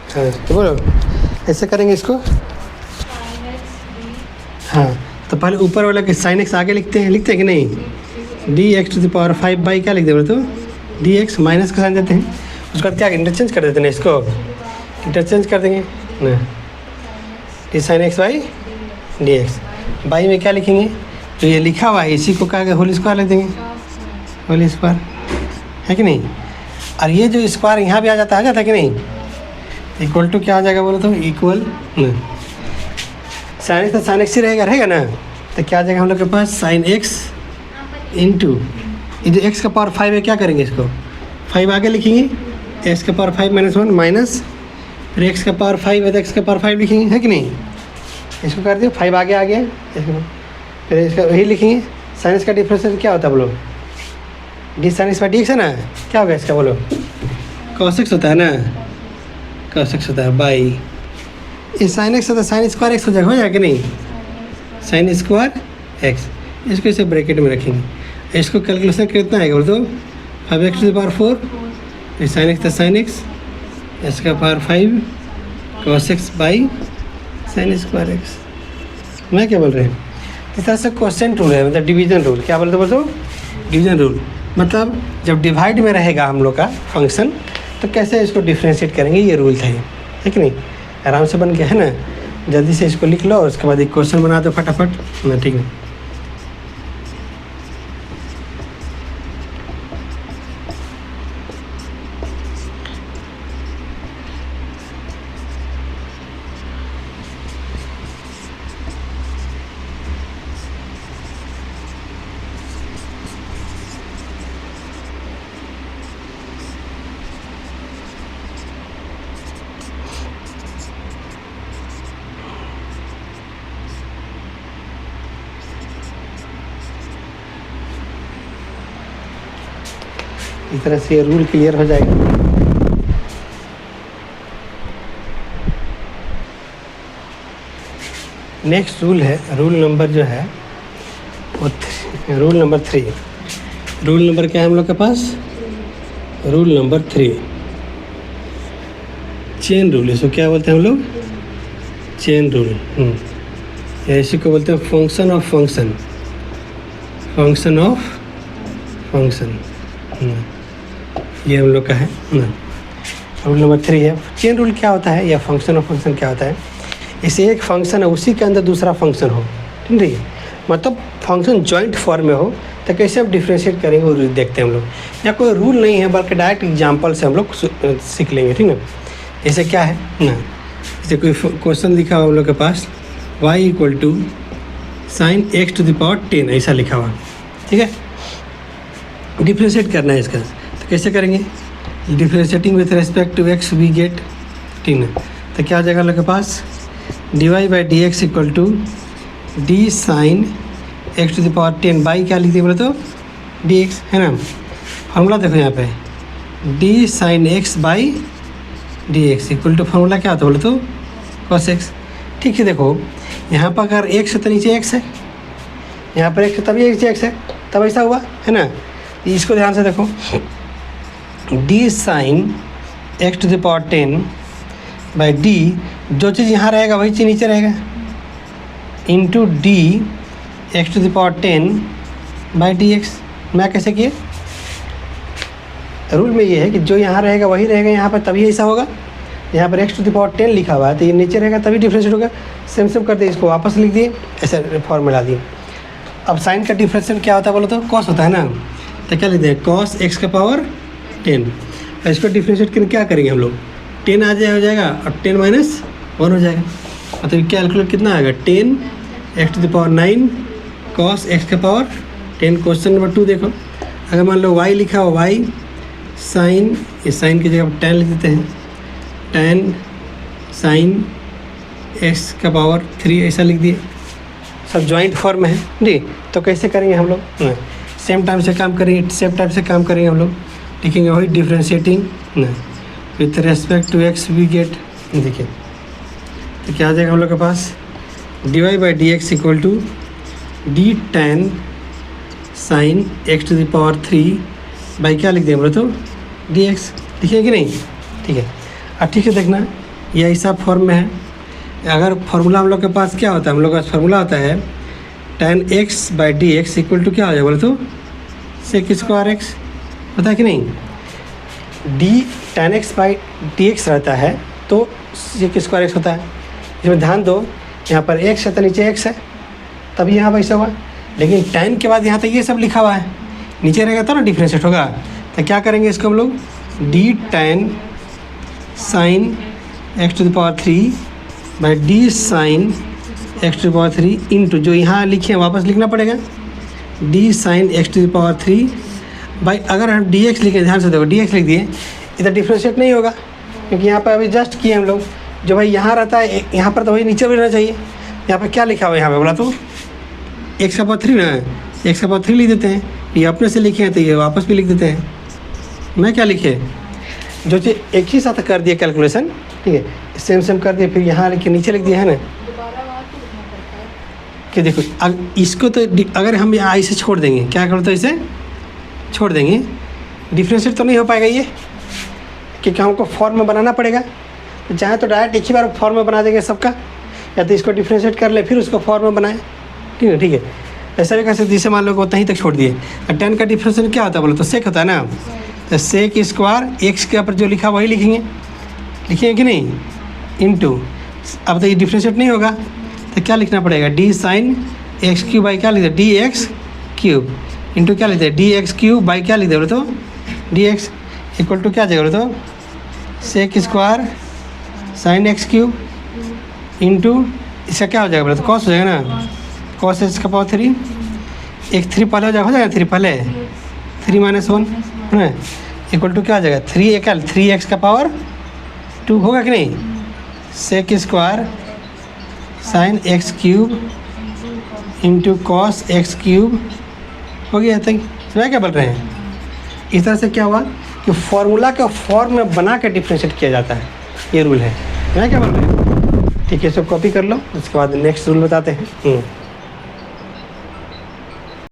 हाँ तो बोलो ऐसे करेंगे इसको। हाँ तो पहले ऊपर वाला के साइन एक्स आगे लिखते हैं कि नहीं, D X to the power 5 by क्या लिख देंगे तो डी एक्स माइनस का साइन देते हैं, उसके बाद क्या इंटरचेंज कर देते हैं, इसको इंटरचेंज कर देंगे ना, D sine X by D x. By में क्या लिखेंगे, जो ये लिखा हुआ है इसी को क्या होल स्क्वायर लिख देंगे, होल स्क्वायर है कि नहीं। और ये जो स्क्वायर यहाँ भी आ जाता है कि नहीं, इक्वल टू क्या आ जाएगा बोलो तो इक्वल साइन एक्स तो साइन एक्स ही रहेगा ना, तो क्या आ जाएगा हम लोग के पास साइन एक्स इंटू ये जो एक्स का पावर 5 है क्या करेंगे, इसको 5 आगे लिखेंगे, एक्स का पावर 5 माइनस 1 माइनस फिर एक्स का पावर 5 है तो एक्स का पावर 5 लिखेंगे है कि नहीं, इसको कर दियो 5 आगे आ गया, इसको फिर इसका वही लिखेंगे। साइन एक्स का डिफरेंस क्या होता है बोलो, D sine X by D x है ना, क्या होगा इसका बोलो, कॉस एक्स होता है ना, कॉस एक्स होता है बाई ये साइन एक्स होता है साइन स्क्वायर एक्स हो जाएगा कि नहीं, साइन स्क्वायर एक्स, इसको इसे ब्रैकेट में रखेंगे। इसको कैलकुलेशन कितना आएगा बोल तो 5x to the power 4 sine X था साइन एक्स, इसका power 5 cos X by sine square X. मैं क्या बोल रहे हैं, इस तरह से क्वेश्चन रूल है, मतलब डिवीजन रूल, क्या बोलते बोलते डिवीजन रूल, मतलब जब डिवाइड में रहेगा हम लोग का फंक्शन तो कैसे इसको डिफ्रेंशिएट करेंगे, ये रूल था ये है कि नहीं। आराम से बन गया है ना, जल्दी से इसको लिख लो और उसके बाद एक क्वेश्चन बना दो फटाफट ना, ठीक है। इस तरह से ये रूल क्लियर हो जाएगा। नेक्स्ट रूल है, रूल नंबर जो है वो रूल नंबर 3। रूल नंबर क्या है हम लोग के पास, रूल नंबर 3 चेन रूल, इसको क्या बोलते हैं हम लोग, चेन रूल। इसी को बोलते हैं function of function, function of function, ये हम लोग का है ना। रूल नंबर 3 है चेन रूल। क्या होता है या फंक्शन ऑफ फंक्शन क्या होता है, इसे एक फंक्शन है उसी के अंदर दूसरा फंक्शन हो, ठीक है, मतलब फंक्शन जॉइंट फॉर्म में हो तो कैसे हम डिफ्रेंशिएट करेंगे वो देखते हैं हम लोग। या कोई रूल नहीं है बल्कि डायरेक्ट एग्जांपल से हम लोग सीख लेंगे, ठीक है। जैसे क्या है ना, जैसे कोई क्वेश्चन लिखा हुआ हम लोग के पास y equal to sine x to the power 10 ऐसा लिखा हुआ, ठीक है। डिफ्रेंशिएट करना है इसका, कैसे करेंगे, differentiating with respect to x we get 10, तो क्या हो जाएगा हम लोग के पास D Y by D x equal to D sine x to the power 10 by क्या लिख दिए बोले तो डी एक्स है ना। फार्मूला देखो यहाँ पे D sine X by D x equal to formula क्या होता है बोले तो कॉस एक्स। ठीक है, देखो यहाँ पर अगर एक्स है तो नीचे एक्स है, यहाँ पर एक्स है तभी एक्स है, तब ऐसा हुआ है ना। इसको ध्यान से देखो, D sine x to the power 10 by D, जो चीज़ यहाँ रहेगा वही चीज़ नीचे रहेगा, into D X to the power 10 by D X. मैं कैसे किए, रूल में ये है कि जो यहाँ रहेगा वही रहेगा यहाँ पर, तभी ऐसा होगा। यहाँ पर एक्स टू द पावर 10 लिखा हुआ है तो ये नीचे रहेगा तभी डिफ्रेंशिएट होगा। सेम सेम कर दिए, इसको वापस लिख दिए, ऐसे फॉर्मूला दिए। अब साइन का डिफ्रेंशिएट क्या होता है बोलो तो कॉस होता है ना, तो क्या लिखते हैं कॉस एक्स का पावर 10। इसको डिफ्रेंशिएट करके क्या करेंगे हम लोग, 10 आ जाए हो जाएगा और 10 माइनस 1 हो जाएगा, मतलब कैलकुलेट कितना आएगा 10 X to the power 9 cos X का पावर 10। क्वेश्चन नंबर 2 देखो, अगर मान लो y लिखा हो y साइन, इस साइन की जगह tan लिख देते हैं, tan साइन एक्स का पावर 3 ऐसा लिख दिए। सब जॉइंट फॉर्म है जी, तो कैसे करेंगे हम लोग, सेम टाइम से काम करेंगे, सेम टाइप से काम करेंगे हम लोग, लिखेंगे वही differentiating with respect to x we get, देखिए तो क्या आ जाएगा हम लोग के पास D Y by D x equal to d tan sine x to the power 3 by क्या लिख दें बोले तो डी एक्स, लिखिए कि नहीं, ठीक है। अब ठीक है देखना, ये ऐसा फॉर्म में है। अगर फार्मूला हम लोग के पास क्या होता है, हम लोग का फार्मूला होता है tan x by D x equal to क्या हो जाए बोले तो सेक स्क्वायर एक्स, पता है कि नहीं। D tan x by D x रहता है तो सेक स्क्वायर एक्स होता है। इसमें ध्यान दो, यहाँ पर x है तो नीचे x है, तभी यहाँ पर ऐसा हुआ। लेकिन tan के बाद यहाँ तक ये सब लिखा हुआ है, नीचे रहेगा तो ना डिफ्रेंशिएट होगा। तो क्या करेंगे इसको हम लोग, D tan sine x to the power 3 by D sine x to the power 3 into जो यहाँ लिखे हैं वापस लिखना पड़ेगा, D sine x to the power 3 by, अगर हम डी एक्स लिखे, ध्यान से देखो डी एक्स लिख दिए, इधर डिफ्रेंशिएट नहीं होगा क्योंकि यहाँ पर अभी जस्ट किए हम लोग। जो भाई यहाँ रहता है यहाँ पर तो वही नीचे भी रहना चाहिए। यहाँ पर क्या लिखा हुआ है यहाँ पे बोला तो एक्स का पावर 3 ना, एक्स का पावर 3 लिख देते हैं। ये अपने से लिखे हैं तो ये वापस भी लिख देते हैं। मैं क्या लिखे, जो चीज़ एक ही साथ कर दिए कैलकुलेशन, ठीक है, सेम सेम कर दिए, फिर यहाँ लिख के नीचे लिख दिया है ना कि देखो इसको तो अगर हम ऐसे छोड़ देंगे, क्या करो तो इसे छोड़ देंगे, डिफ्रेंशिएट तो नहीं हो पाएगा ये, क्योंकि हमको फॉर्म में बनाना पड़ेगा। तो चाहे तो डायरेक्ट एक ही बार फॉर्म में बना देंगे सबका, या तो इसको डिफ्रेंशिएट कर ले फिर उसको फॉर्म में बनाए, ठीक है। ठीक है, ऐसा भी कर सकते, जिसे मान लो उतना ही तक छोड़ दिए। और tan का डिफ्रेंशिएट क्या होता है बोलो तो सेक होता है ना, तो सेक स्क्वायर एक्स के ऊपर जो लिखा वही लिखेंगे, लिखेंगे कि नहीं, इनटू। अब तो ये डिफ्रेंशिएट नहीं होगा तो क्या लिखना पड़ेगा, D sine X cube by क्या लिखते, डी एक्स क्यूब इंटू क्या लिखते हैं, डी एक्स क्यूब बाई क्या लिखते बोले तो डी एक्स इक्वल टू क्या जाएगा बोले तो sec square sine X cube into इसका क्या हो जाएगा बोले तो कॉस हो जाएगा ना, कॉस एक्स का पावर 3, एक 3 पहले हो जाएगा 3 पहले 3 माइनस 1 है ना, इक्वल टू क्या आ जाएगा 3 एकल 3x का पावर 2 होगा कि नहीं, sec square sine X cube into cos X cube हो गया। तक मैं क्या बोल रहे हैं, इस तरह से क्या हुआ कि फॉर्मूला के फॉर्म में बना के डिफ्रेंशिएट किया जाता है, ये रूल है। मैं क्या बोल रहे हैं, ठीक है, इसको कॉपी कर लो, उसके बाद नेक्स्ट रूल बताते हैं।